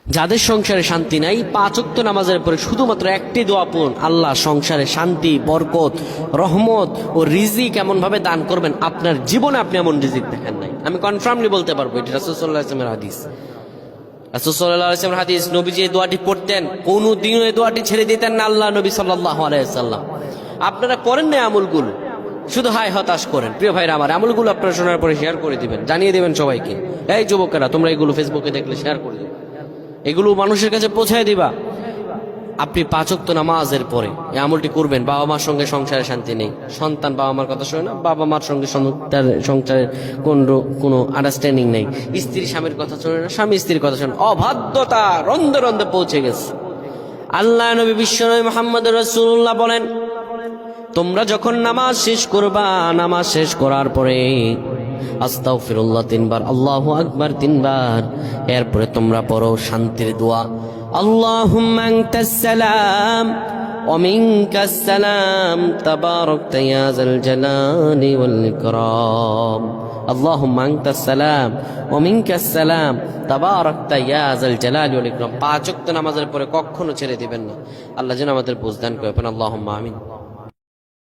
যাদের সংসারে শান্তি নাই, 5 ওয়াক্ত নামাজের পরে শুধুমাত্র একটি দোয়া পড়ুন, আল্লাহ সংসারে শান্তি, বরকত, রহমত ও রিজিক এমন ভাবে দান করবেন, আপনার জীবনে আপনি এমন রিজিক দেখেন নাই। আমি কনফার্মলি বলতে পারবো, এটা রাসূল সাল্লাল্লাহু আলাইহি ওয়াসাল্লামের হাদিস। রাসূল সাল্লাল্লাহু আলাইহি ওয়াসাল্লামের হাদিস, নবীজি এই দোয়াটি পড়তেন, কোনদিনও এই দোয়াটি ছেড়ে দিতেন না আল্লাহ নবী সাল্লাল্লাহু আলাইহি ওয়াসাল্লাম। আপনারা করেন না আমলগুলো, শুধু হায় হতাশ করেন। প্রিয় ভাইরা আমার, আমলগুলো আপনারা শোনার পরে শেয়ার করে দিবেন, জানিয়ে দেবেন সবাইকে। এই যুবকেরা, তোমরা এগুলো ফেসবুকে দেখলে শেয়ার করে দিবেন, এগুলো মানুষের কাছে পৌঁছায় দিবা। আপনি 5 ওয়াক্ত নামাজের পরে এই আমলটি করবেন। বাবা মার সঙ্গে সংসারে শান্তি নেই, সন্তান বাবা মার কথা শোনে না, বাবা মার সঙ্গে সংসারের কোনো আন্ডারস্ট্যান্ডিং নেই, স্ত্রী স্বামীর কথা শোনে না, স্বামী স্ত্রীর কথা শোনে, অবাধ্যতা রন্ধে রন্ধে পৌঁছে গেছে। আল্লাহ নবী বিশ্বনবী মুহাম্মদ রাসূলুল্লাহ বলেন, তোমরা যখন নামাজ শেষ করবা, নামাজ শেষ করার পরে আস্তাগফিরুল্লাহ 3 বার, আল্লাহু আকবার 3 বার, এরপরে তোমরা পড়ো শান্তির দোয়া, আল্লাহুম্মা আনতাস সালাম ওয়া মিনকাস সালাম তাবারাকতা ইয়া যাল জালালি ওয়াল ইকরাম, আল্লাহুম্মা আনতাস সালাম ওয়া মিনকাস সালাম তাবারাকতা ইয়া যাল জালালি ওয়াল ইকরাম। 5 ওয়াক্ত নামাজের পরে কখনো ছেড়ে দিবেন না। আল্লাহ যেন আমাদের বুঝদান করেন, আল্লাহুম্মা আমিন।